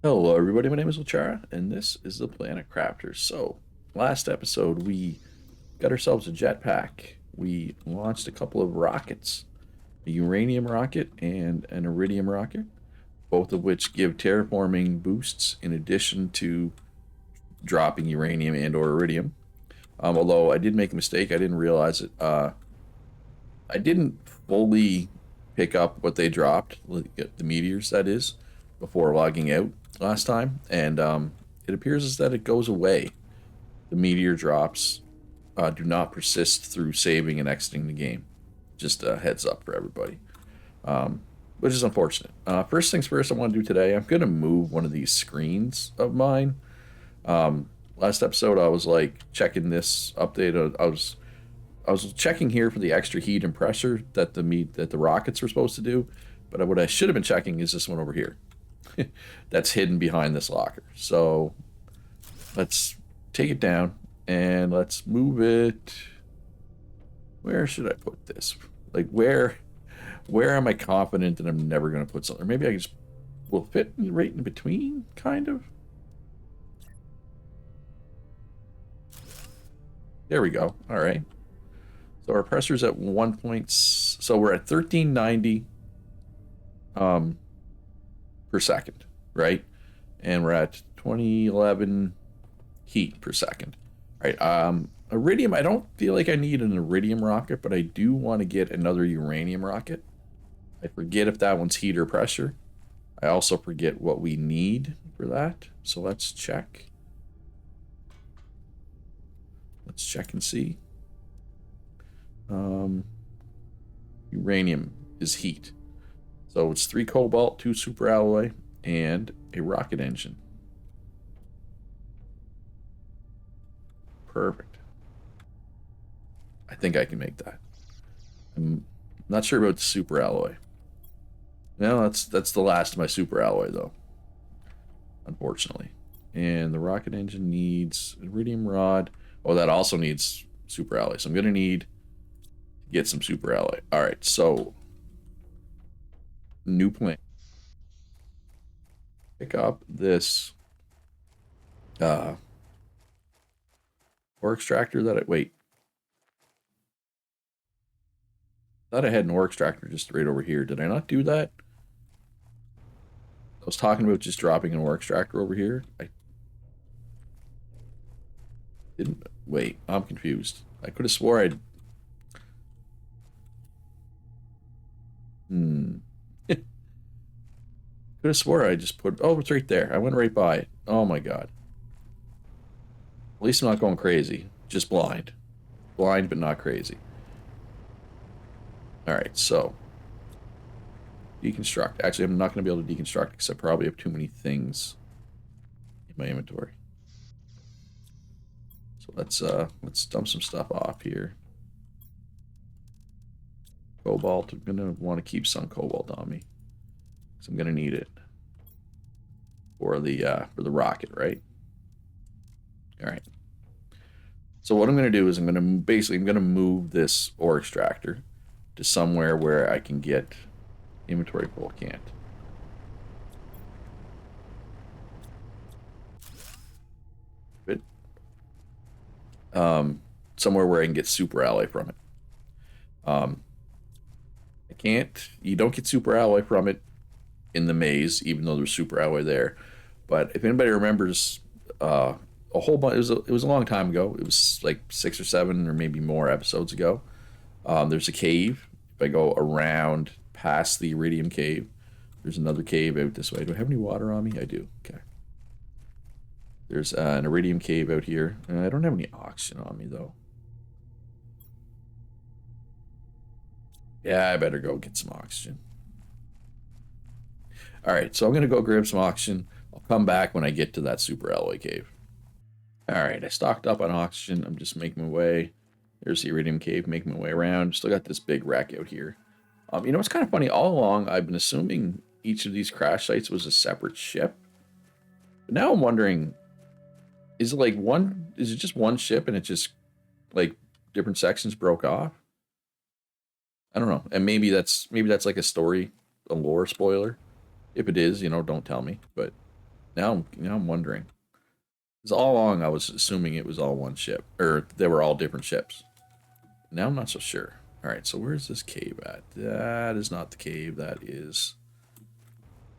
Hello, everybody. My name is Luchara, and this is the Planet Crafters. So, last episode, we got ourselves a jetpack. We launched a couple of rockets, a uranium rocket and an iridium rocket, both of which give terraforming boosts in addition to dropping uranium and/or iridium. Although I did make a mistake, I didn't realize it. I didn't fully pick up what they dropped, the meteors, that is, before logging out last time, and it appears as that it goes away. The meteor drops do not persist through saving and exiting the game. Just a heads up for everybody, which is unfortunate. First things first, I want to do today. I'm gonna move one of these screens of mine. Last episode, I was like checking this update. I was checking here for the extra heat and pressure that the rockets were supposed to do, but what I should have been checking is this one over here. That's hidden behind this locker. So let's take it down and let's move it. Where should I put this? Like where am I confident that I'm never going to put something? Or maybe I just will fit right in between, kind of. There we go. All right. So our pressure's at 1 point. So we're at 1390 um, per second, right? And we're at 2011 heat per second. All right. Iridium. I don't feel like I need an iridium rocket, but I do want to get another uranium rocket. I forget if that one's heat or pressure. I also forget what we need for that. So let's check. Let's check and see. Uranium is heat. So it's 3 cobalt, 2 superalloy, and a rocket engine. Perfect. I think I can make that. I'm not sure about the superalloy. No, that's the last of my superalloy though, unfortunately. And the rocket engine needs iridium rod. Oh, that also needs superalloy. So I'm gonna need to get some superalloy. All right, so new plan. Pick up this uh ore extractor that I wait. Thought I had an ore extractor just right over here. Did I not do that? I was talking about just dropping an ore extractor over here. I didn't. Wait, I'm confused. I could have swore I'd. Hmm. Could have swore I just put. Oh, it's right there. I went right by it. Oh my god. At least I'm not going crazy. Just blind. Blind, but not crazy. All right, so deconstruct. Actually, I'm not going to be able to deconstruct because I probably have too many things in my inventory. So let's dump some stuff off here. Cobalt. I'm gonna want to keep some cobalt on me because I'm gonna need it for the rocket, right? All right. So what I'm gonna do is I'm gonna move this ore extractor to somewhere where I can get inventory full. Can't. But somewhere where I can get super alloy from it. Um, I can't. You don't get super alloy from it in the maze, even though there's super alloy there. But if anybody remembers, a whole bunch. It was a long time ago. It was like 6 or 7 or maybe more episodes ago. There's a cave. If I go around past the iridium cave, there's another cave out this way. Do I have any water on me? I do. Okay. There's an iridium cave out here. I don't have any oxygen on me though. Yeah, I better go get some oxygen. All right, so I'm gonna go grab some oxygen. I'll come back when I get to that super alloy cave. All right, I stocked up on oxygen. I'm just making my way. There's the iridium cave, making my way around. Still got this big wreck out here. It's kind of funny. All along, I've been assuming each of these crash sites was a separate ship. But now I'm wondering, is it like one? Is it just one ship and it just like different sections broke off? I don't know. And maybe that's like a story, a lore spoiler. If it is, don't tell me. But Now I'm wondering. Because all along I was assuming it was all one ship, or they were all different ships. Now I'm not so sure. All right, so where's this cave at? That is not the cave. That is,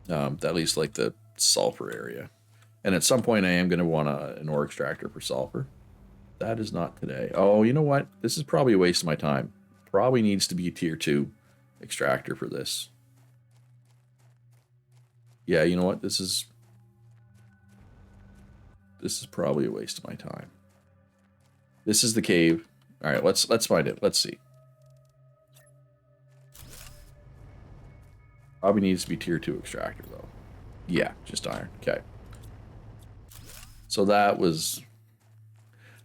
at least like the sulfur area. And at some point, I am going to want an ore extractor for sulfur. That is not today. Oh, you know what? This is probably a waste of my time. Probably needs to be a tier 2 extractor for this. Yeah, you know what? This is probably a waste of my time. This is the cave. All right, let's find it. Let's see. Probably needs to be tier 2 extractor though. Yeah, just iron. Okay. So that was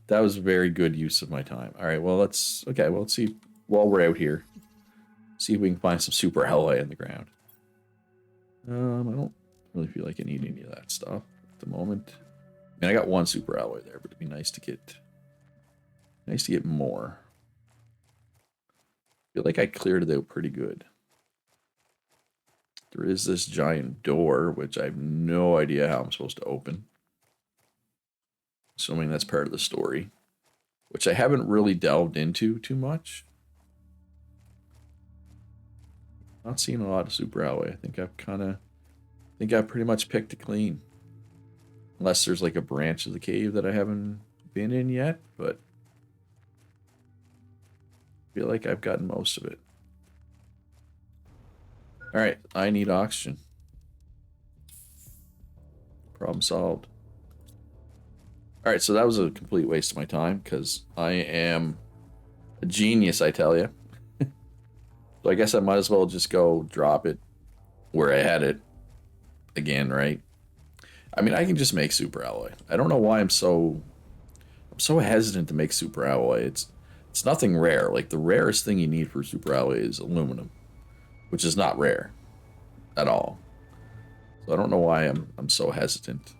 very good use of my time. All right, well let's see while we're out here. See if we can find some super alloy in the ground. I don't really feel like I need any of that stuff at the moment. I mean, I got one super alloy there, but it'd be nice to get more. I feel like I cleared it out pretty good. There is this giant door, which I have no idea how I'm supposed to open. Assuming that's part of the story, which I haven't really delved into too much. Not seeing a lot of super alloy. I think I've pretty much picked it clean. Unless there's like a branch of the cave that I haven't been in yet, but I feel like I've gotten most of it. All right, I need oxygen. Problem solved. All right, so that was a complete waste of my time because I am a genius, I tell you. So I guess I might as well just go drop it where I had it again, right? I mean, I can just make super alloy. I don't know why I'm so hesitant to make super alloy. It's nothing rare. Like the rarest thing you need for super alloy is aluminum, which is not rare at all. So I don't know why I'm so hesitant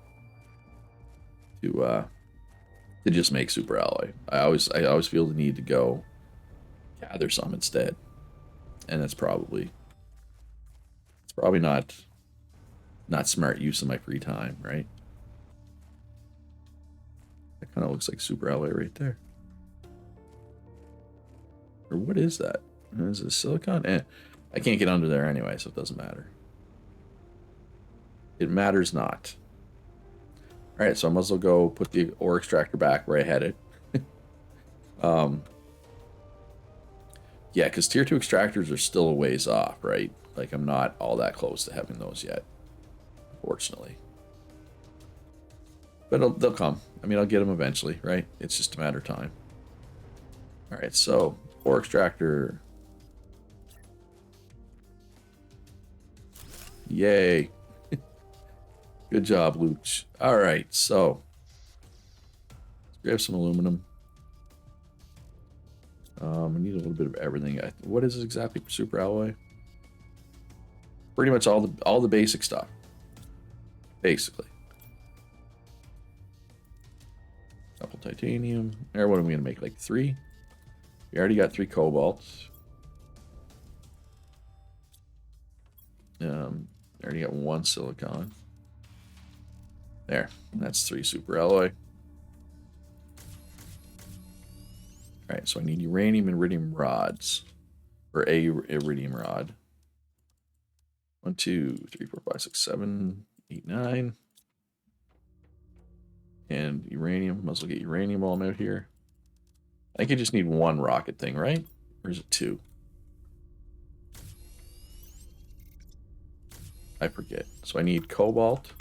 to just make super alloy. I always feel the need to go gather some instead, and it's probably not smart use of my free time, right? That kind of looks like super alloy right there. Or what is that? Is it silicon? I can't get under there anyway, so it doesn't matter. It matters not. All right, so I might as well go put the ore extractor back where I had it. Yeah, because tier 2 extractors are still a ways off, right? Like, I'm not all that close to having those yet, unfortunately. But they'll come. I mean, I'll get them eventually, right? It's just a matter of time. All right, so ore extractor. Yay. Good job, Luch. All right, so let's grab some aluminum. I need a little bit of everything. What is this exactly for super alloy? Pretty much all the basic stuff, basically. Couple titanium. Or what am we gonna make? Like 3? We already got 3 cobalt. Already got 1 silicon. There. That's 3 super alloy. Alright, so I need uranium and iridium rods. Or a iridium rod. 1, 2, 3, 4, 5, 6, 7, 8, 9. And uranium. Might as well get uranium while I'm out here. I think I just need 1 rocket thing, right? Or is it 2? I forget. So I need cobalt.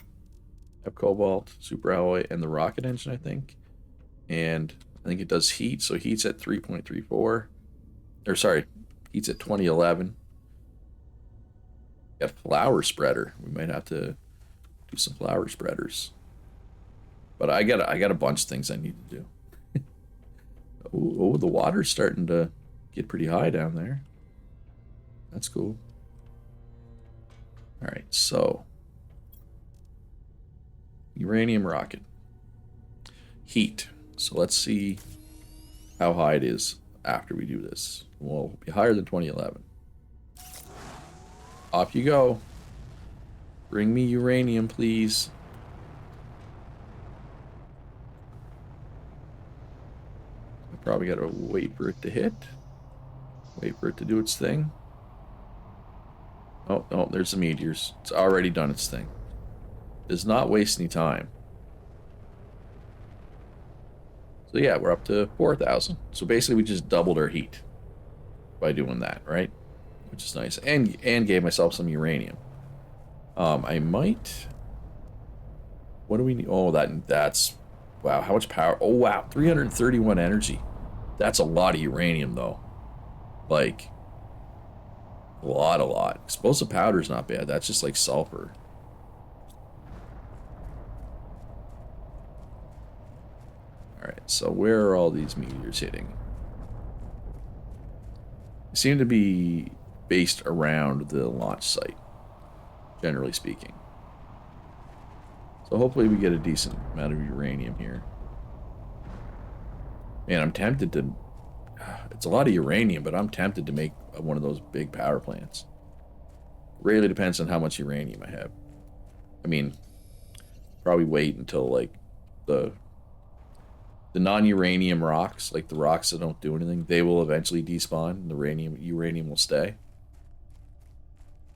I have cobalt, super alloy, and the rocket engine, I think. And I think it does heat. So heat's at 3.34. Or sorry, heat's at 2011. Got flower spreader. We might have to do some flower spreaders. But I got a bunch of things I need to do. Oh, the water's starting to get pretty high down there. That's cool. All right, so uranium rocket. Heat. So let's see how high it is after we do this. Well, it'll be higher than 2011. Off you go. Bring me uranium, please. Probably got to wait for it to hit. Wait for it to do its thing. Oh, no, there's the meteors. It's already done its thing. Does not waste any time. So yeah, we're up to 4,000. So basically we just doubled our heat by doing that, right? Which is nice. And gave myself some uranium. I might... What do we need? Oh, that's... Wow, how much power? Oh, wow, 331 energy. That's a lot of uranium, though. Like, a lot. Explosive powder's not bad. That's just like sulfur. Alright, so where are all these meteors hitting? They seem to be based around the launch site, generally speaking. So hopefully we get a decent amount of uranium here. Man, I'm tempted to... It's a lot of uranium, but I'm tempted to make one of those big power plants. Really depends on how much uranium I have. I mean, probably wait until, like, the non-uranium rocks, like the rocks that don't do anything, they will eventually despawn, and the uranium will stay.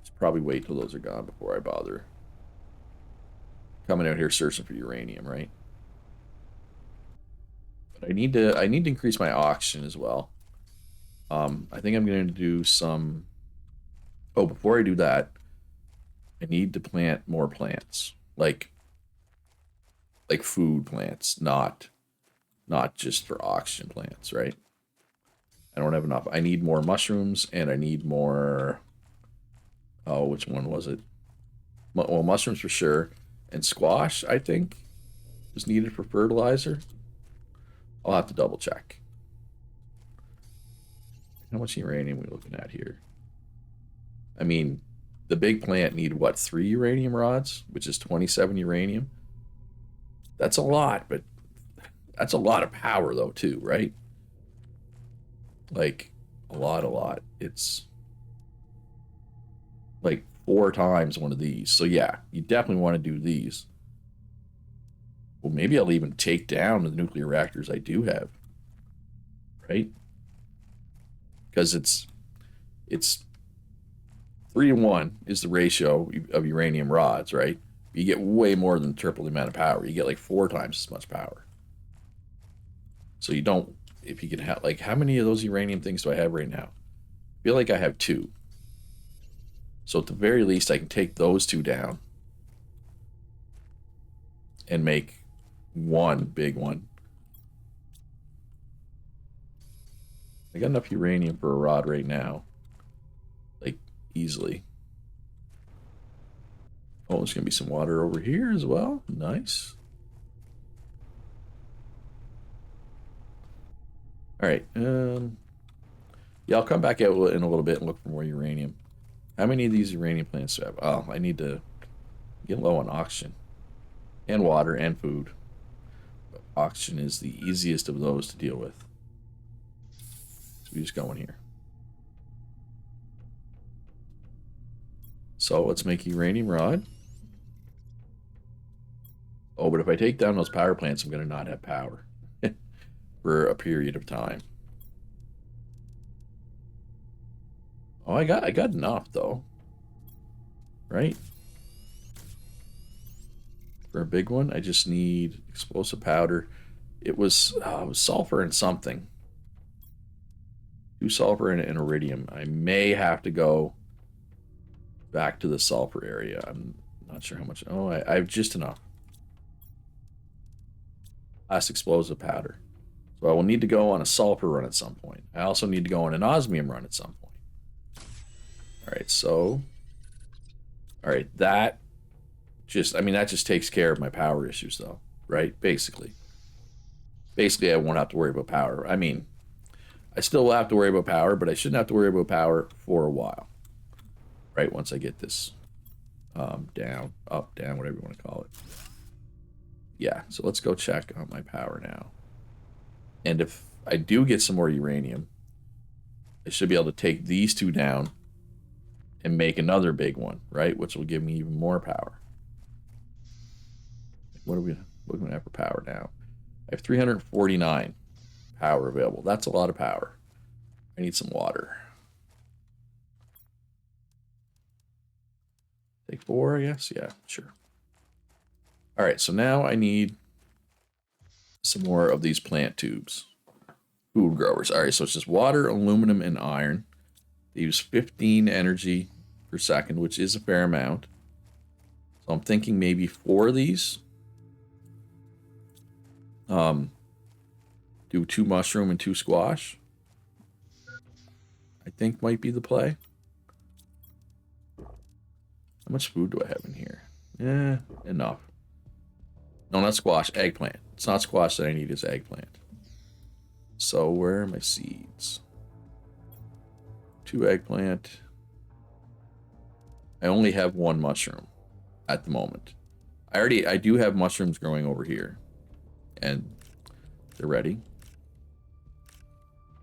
Just probably wait till those are gone before I bother coming out here searching for uranium, right? But I need to increase my oxygen as well. I think I'm going to do some... Oh, before I do that, I need to plant more plants, like food plants, not just for oxygen plants, right? I don't have enough. I need more mushrooms, and I need more... Oh, which one was it? Well, mushrooms for sure, and squash, I think, is needed for fertilizer. I'll have to double check. How much uranium are we looking at here? I mean, the big plant need, what, 3 uranium rods, which is 27 uranium? That's a lot, but that's a lot of power, though, too, right? Like, a lot. It's like 4 times one of these. So, yeah, you definitely want to do these. Well, maybe I'll even take down the nuclear reactors I do have, right? Because it's 3-to-1 is the ratio of uranium rods, right? You get way more than triple the amount of power. You get like 4 times as much power. So you don't, if you can have, like, how many of those uranium things do I have right now? I feel like I have 2. So at the very least, I can take those 2 down and make one big one. I got enough uranium for a rod right now. Like, easily. Oh, there's going to be some water over here as well. Nice. Alright, yeah, I'll come back out in a little bit and look for more uranium. How many of these uranium plants do I have? Oh, I need to get low on oxygen. And water and food. But oxygen is the easiest of those to deal with. So we just go in here. So let's make uranium rod. Oh, but if I take down those power plants, I'm going to not have power for a period of time. Oh, I got enough though, right? For a big one, I just need explosive powder. It was sulfur and something. 2 sulfur and iridium. I may have to go back to the sulfur area. I'm not sure how much. Oh, I have just enough. Last explosive powder. So I will need to go on a sulfur run at some point. I also need to go on an osmium run at some point. Alright, so... Alright, that just... I mean, that just takes care of my power issues, though. Right? Basically. Basically, I won't have to worry about power. I mean, I still will have to worry about power, but I shouldn't have to worry about power for a while. Right? Once I get this down, up, down, whatever you want to call it. Yeah, so let's go check on my power now. And if I do get some more uranium, I should be able to take these 2 down and make another big one, right? Which will give me even more power. What are we looking at for power now? I have 349 power available. That's a lot of power. I need some water. Take 4, I guess? Yeah, sure. All right, so now I need some more of these plant tubes. Food growers. All right, so it's just water, aluminum, and iron. They use 15 energy per second, which is a fair amount. So I'm thinking maybe 4 of these. Do 2 mushroom and 2 squash. I think might be the play. How much food do I have in here? Yeah, enough. No, not squash, eggplant. It's not squash that I need, it's eggplant. So where are my seeds? 2 eggplant. I only have 1 mushroom at the moment. I do have mushrooms growing over here. And they're ready.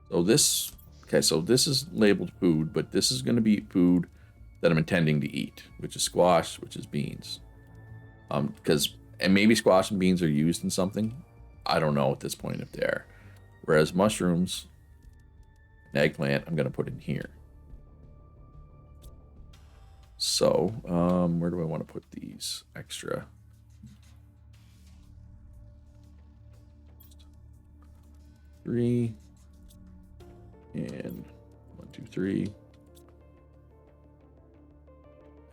So this, okay, so this is labeled food, but this is going to be food that I'm intending to eat, which is squash, which is beans. And maybe squash and beans are used in something. I don't know at this point if they are. Whereas mushrooms and eggplant, I'm going to put in here. So, where do I want to put these extra? Three. And 1, 2, 3. I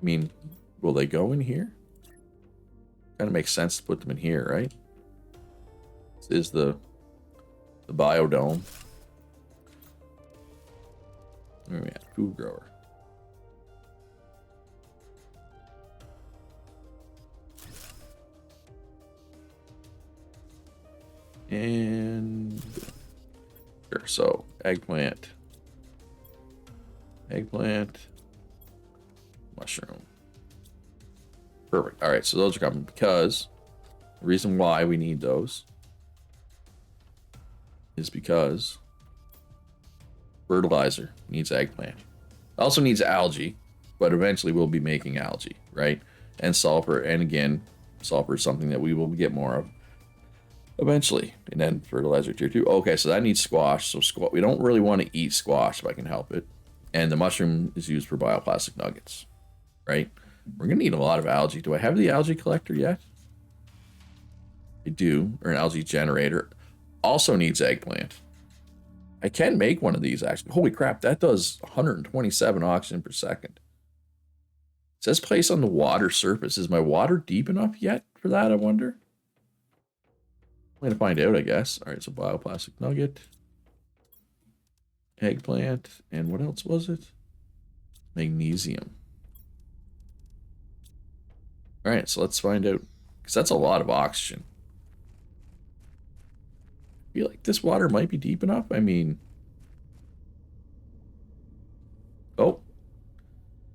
mean, will they go in here? Kind of makes sense to put them in here, right? This is the biodome. Where are we at? Food grower. And sure, so eggplant, mushroom. Perfect. All right, so those are coming because the reason why we need those is because fertilizer needs eggplant. It also needs algae, but eventually we'll be making algae, right? And sulfur, and again, sulfur is something that we will get more of eventually. And then fertilizer tier 2. Okay, so that needs squash. So we don't really want to eat squash if I can help it. And the mushroom is used for bioplastic nuggets, right? We're going to need a lot of algae. Do I have the algae collector yet? I do, or an algae generator. Also needs eggplant. I can make one of these, actually. Holy crap, that does 127 oxygen per second. It says place on the water surface. Is my water deep enough yet for that, I wonder? I'm going to find out, I guess. All right, so bioplastic nugget. Eggplant. And what else was it? Magnesium. All right, so let's find out. Because that's a lot of oxygen. I feel like this water might be deep enough. I mean... Oh.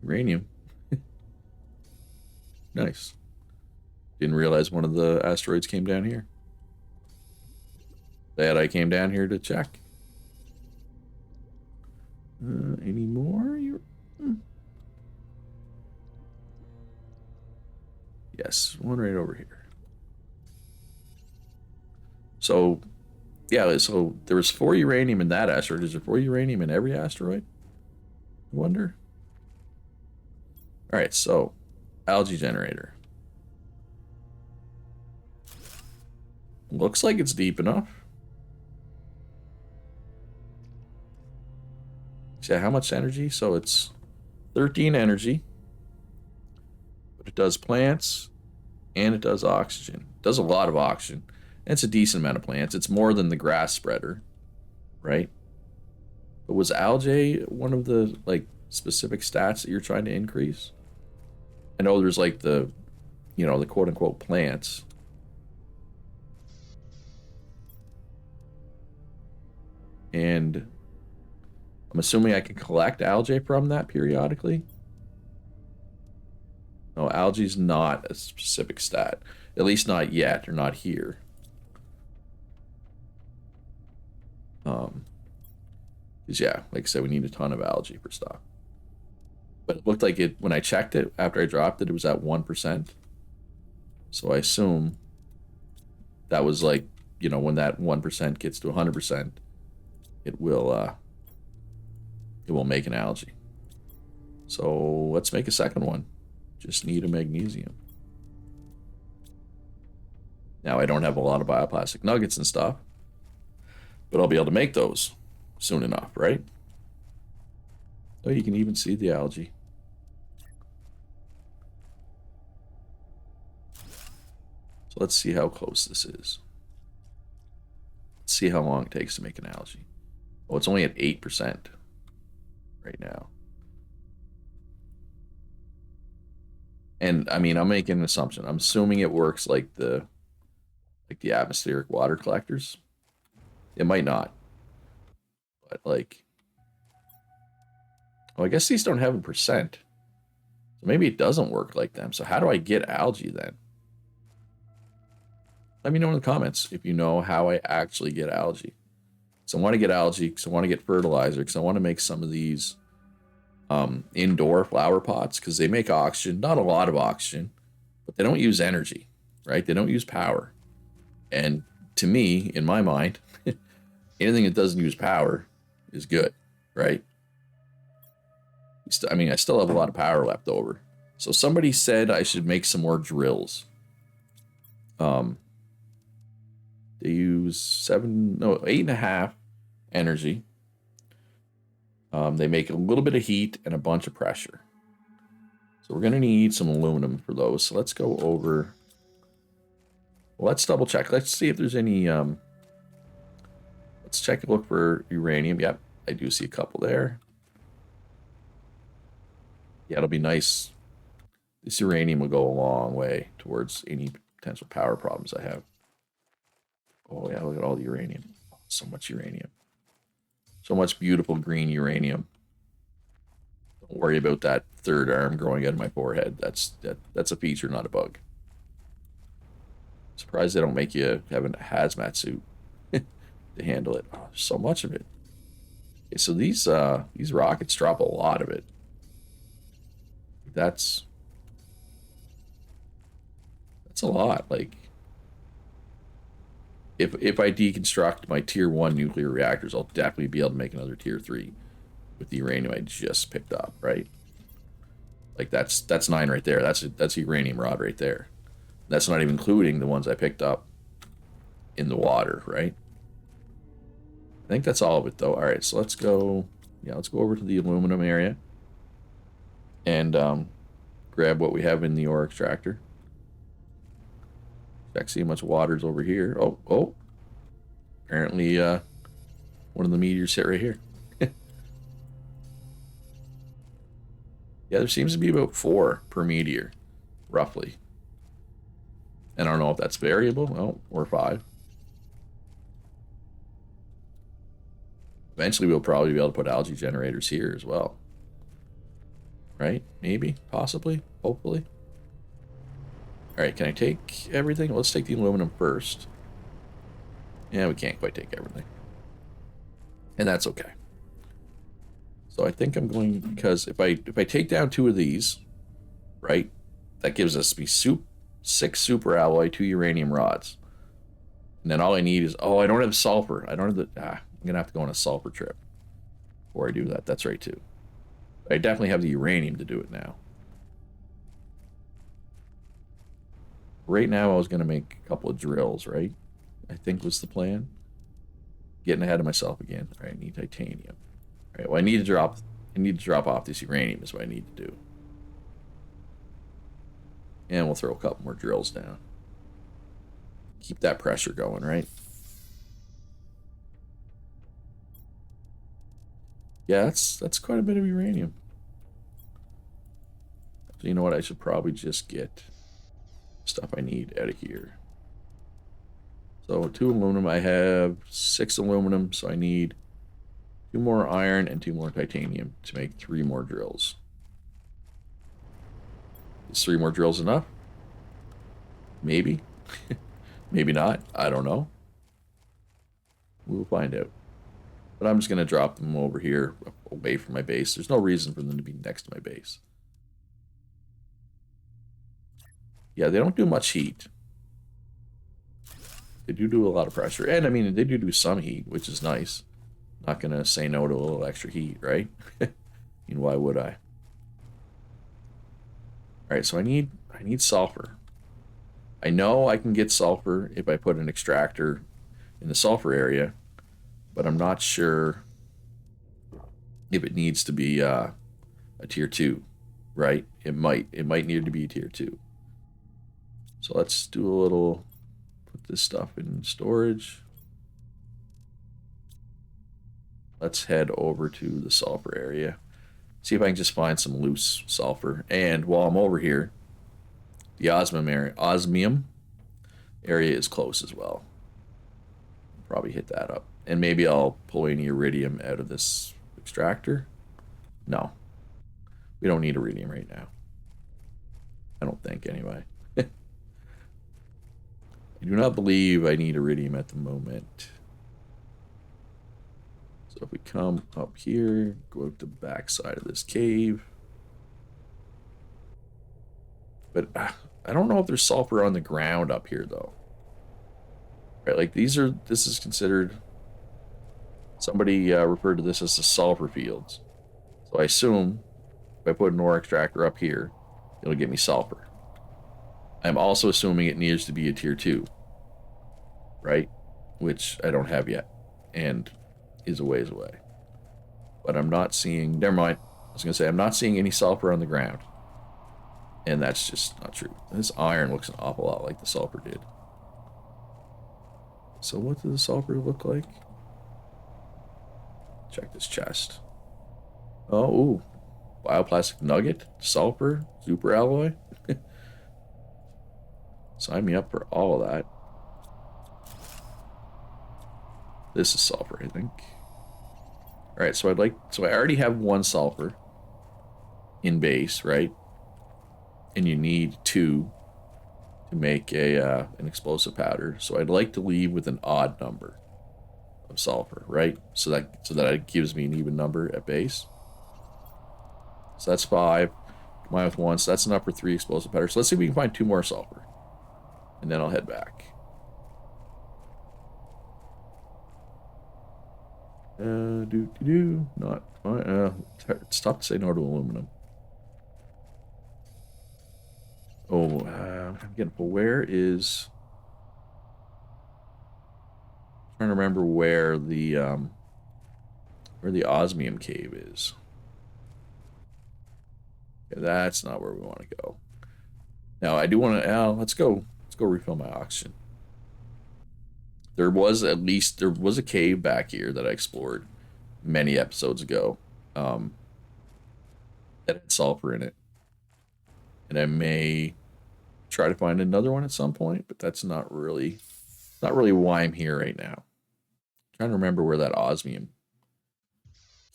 Uranium. Nice. Didn't realize one of the asteroids came down here. That I came down here to check. Any more? Yes, one right over here. So, yeah, so there was 4 uranium in that asteroid. Is there 4 uranium in every asteroid? I wonder. All right, so algae generator. Looks like it's deep enough. So how much energy? So it's 13 energy. But it does plants and it does oxygen. It does a lot of oxygen. And it's a decent amount of plants. It's more than the grass spreader, right? But was algae one of the like specific stats that you're trying to increase? I know there's like the, you know, the quote unquote plants. And I'm assuming I can collect algae from that periodically. No, algae's not a specific stat. At least not yet, or not here. Because yeah, like I said, we need a ton of algae for stock. But it looked like it, when I checked it, after I dropped it, it was at 1%. So I assume that was like, you know, when that 1% gets to 100%, it will make an algae. So let's make a second one. Just need a magnesium. Now I don't have a lot of bioplastic nuggets and stuff, but I'll be able to make those soon enough, right? Oh, you can even see the algae. So let's see how close this is. Let's see how long it takes to make an algae. Oh, it's only at 8% right now. And I mean, I'm making an assumption. I'm assuming it works like the atmospheric water collectors. It might not. But like, oh, I guess these don't have a percent. So maybe it doesn't work like them. So how do I get algae then? Let me know in the comments if you know how I actually get algae. So I want to get algae because I want to get fertilizer because I want to make some of these indoor flower pots because they make oxygen. Not a lot of oxygen, but they don't use energy, right? They don't use power. And to me, in my mind, anything that doesn't use power is good, right? I mean, I still have a lot of power left over. So somebody said I should make some more drills. They use 8.5 energy. They make a little bit of heat and a bunch of pressure. So we're going to need some aluminum for those. So let's go over. Well, let's double check. Let's see if there's any. Let's check and look for uranium. Yep, I do see a couple there. Yeah, it'll be nice. This uranium will go a long way towards any potential power problems I have. Oh, yeah, look at all the uranium. So much uranium. So much beautiful green uranium. Don't worry about that third arm growing out of my forehead. That's a feature, not a bug. Surprised they don't make you have a hazmat suit to handle it. Oh, there's so much of it. Okay, so these rockets drop a lot of it. That's a lot. Like, if I deconstruct my tier 1 nuclear reactors, I'll definitely be able to make another tier 3 with the uranium I just picked up, right? Like that's 9 right there. That's a uranium rod right there. That's not even including the ones I picked up in the water, right? I think that's all of it though. All right, so let's go. Yeah, let's go over to the aluminum area and grab what we have in the ore extractor. Check, see how much water's over here. Oh. Apparently, one of the meteors hit right here. Yeah, there seems to be about 4 per meteor, roughly. And I don't know if that's variable. Oh, or 5. Eventually, we'll probably be able to put algae generators here as well. Right? Maybe, possibly, hopefully. All right, can I take everything? Let's take the aluminum first. Yeah, we can't quite take everything. And that's okay. So I think I'm going, because if I take down 2 of these, right, that gives us 6 super alloy, 2 uranium rods. And then all I need is, oh, I don't have sulfur. I don't have the, I'm going to have to go on a sulfur trip before I do that. That's right, too. But I definitely have the uranium to do it now. Right now, I was going to make a couple of drills, right? I think was the plan. Getting ahead of myself again. All right, I need titanium. All right, well, I need to drop off this uranium is what I need to do. And we'll throw a couple more drills down. Keep that pressure going, right? Yeah, that's quite a bit of uranium. So you know what? I should probably just get stuff I need out of here. So 2 aluminum. I have 6 aluminum, so I need 2 more iron and 2 more titanium to make 3 more drills. Is 3 more drills enough? Maybe. Maybe not. I don't know. We'll find out. But I'm just going to drop them over here away from my base. There's no reason for them to be next to my base. Yeah, they don't do much heat. They do a lot of pressure. And, I mean, they do some heat, which is nice. Not gonna say no to a little extra heat, right? I mean, why would I? All right, so I need sulfur. I know I can get sulfur if I put an extractor in the sulfur area, but I'm not sure if it needs to be a tier 2, right? It might need to be a tier 2. So let's do a little, put this stuff in storage. Let's head over to the sulfur area. See if I can just find some loose sulfur. And while I'm over here, the osmium area is close as well. Probably hit that up. And maybe I'll pull any iridium out of this extractor. No. We don't need iridium right now. I don't think, anyway. I do not believe I need iridium at the moment. So if we come up here, go out the back side of this cave. But I don't know if there's sulfur on the ground up here, though. Right, like this is considered, somebody referred to this as the sulfur fields. So I assume if I put an ore extractor up here, it'll get me sulfur. I'm also assuming it needs to be a tier 2, right? Which I don't have yet, and is a ways away. But I'm not seeing, never mind, I was going to say, I'm not seeing any sulfur on the ground. And that's just not true. This iron looks an awful lot like the sulfur did. So what does the sulfur look like? Check this chest. Oh, ooh. Bioplastic nugget, sulfur, super alloy. Sign me up for all of that. This is sulfur, I think. All right, so I already have 1 sulfur in base, right? And you need 2 to make an explosive powder. So I'd like to leave with an odd number of sulfur, right? So that it gives me an even number at base. So that's 5. Combined with 1, so that's enough for 3 explosive powders. So let's see if we can find 2 more sulfur. And then I'll head back. Not it's tough to say no to aluminum. Oh, I'm getting where is, I'm trying to remember where the osmium cave is. Okay, that's not where we want to go. Now I do want to. Let's go refill my oxygen. There was a cave back here that I explored many episodes ago, that had sulfur in it, and I may try to find another one at some point, but that's not really why I'm here right now. I'm trying to remember where that osmium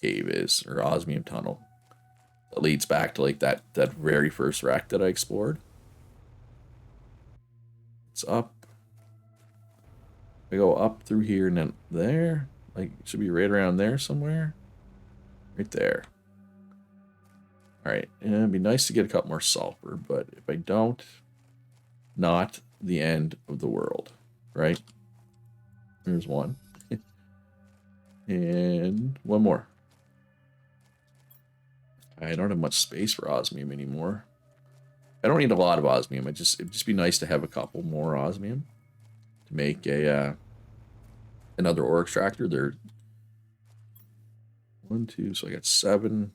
cave is, or osmium tunnel, that leads back to like that very first wreck that I explored. It's up. I go up through here and then there. Like, it should be right around there somewhere. Right there. Alright, and it'd be nice to get a couple more sulfur, but if I don't, not the end of the world, right? There's one. And one more. I don't have much space for osmium anymore. I don't need a lot of osmium. It'd just be nice to have a couple more osmium to make another ore extractor. There, 1, 2, so I got 7.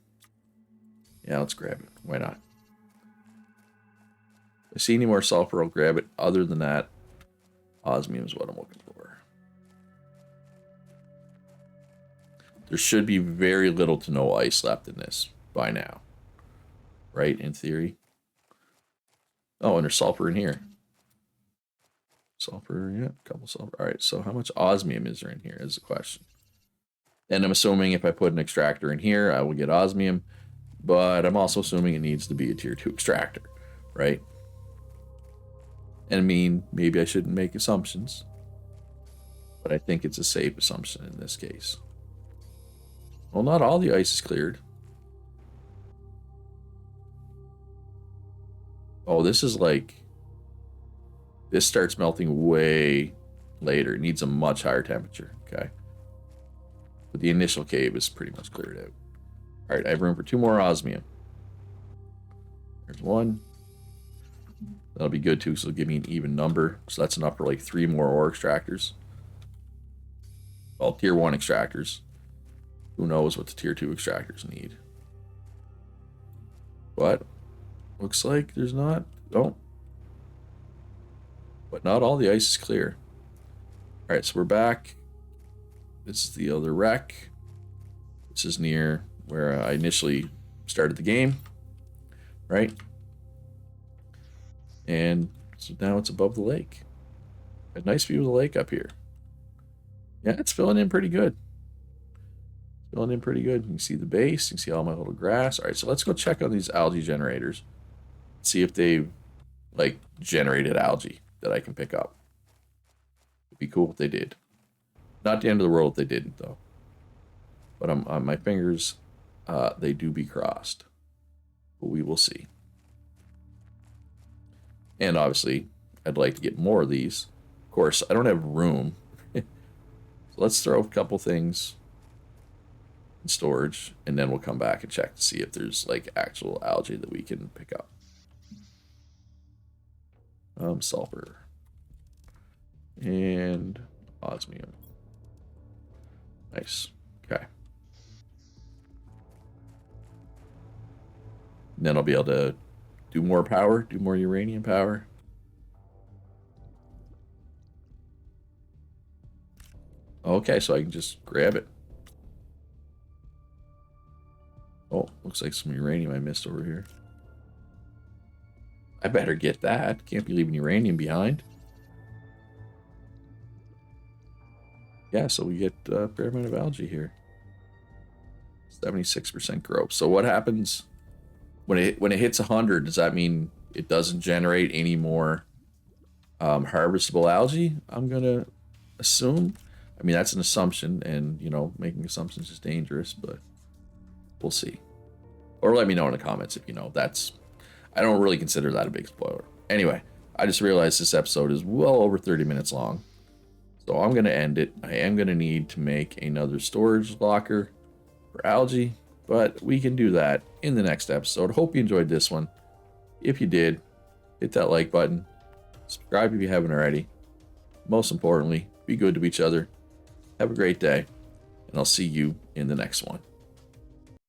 Yeah, let's grab it. Why not? If I see any more sulfur, I'll grab it. Other than that, osmium is what I'm looking for. There should be very little to no ice left in this by now, right? In theory. Oh, and there's sulfur in here. Sulfur, yeah, a couple sulfur. All right, so how much osmium is there in here is the question. And I'm assuming if I put an extractor in here, I will get osmium, but I'm also assuming it needs to be a tier 2 extractor, right? And I mean, maybe I shouldn't make assumptions, but I think it's a safe assumption in this case. Well, not all the ice is cleared. Oh, this is like, this starts melting way later. It needs a much higher temperature, okay? But the initial cave is pretty much cleared out. All right, I have room for 2 more osmium. There's 1. That'll be good too, so it'll give me an even number. So that's enough for like 3 more ore extractors. Well, tier 1 extractors. Who knows what the tier 2 extractors need. But looks like there's not. Oh. But not all the ice is clear. All right, so we're back. This is the other wreck. This is near where I initially started the game, right? And so now it's above the lake. A nice view of the lake up here. Yeah, it's filling in pretty good. Filling in pretty good. You can see the base. You can see all my little grass. All right, so let's go check on these algae generators. See if they like generated algae that I can pick up. It'd be cool if they did. Not the end of the world if they didn't, though. But on my fingers, they do be crossed. But we will see. And obviously, I'd like to get more of these. Of course, I don't have room. So let's throw a couple things in storage, and then we'll come back and check to see if there's like actual algae that we can pick up. Sulfur. And osmium. Nice. Okay. And then I'll be able to do more power, do more uranium power. Okay, so I can just grab it. Oh, looks like some uranium I missed over here. I better get that. Can't be leaving uranium behind. Yeah, so we get a fair amount of algae here. 76% growth. So what happens when it hits 100? Does that mean it doesn't generate any more harvestable algae? I'm gonna assume. I mean, that's an assumption, and you know, making assumptions is dangerous, but we'll see. Or let me know in the comments if you know. I don't really consider that a big spoiler. Anyway, I just realized this episode is well over 30 minutes long. So I'm going to end it. I am going to need to make another storage locker for algae, but we can do that in the next episode. Hope you enjoyed this one. If you did, hit that like button. Subscribe if you haven't already. Most importantly, be good to each other. Have a great day, and I'll see you in the next one.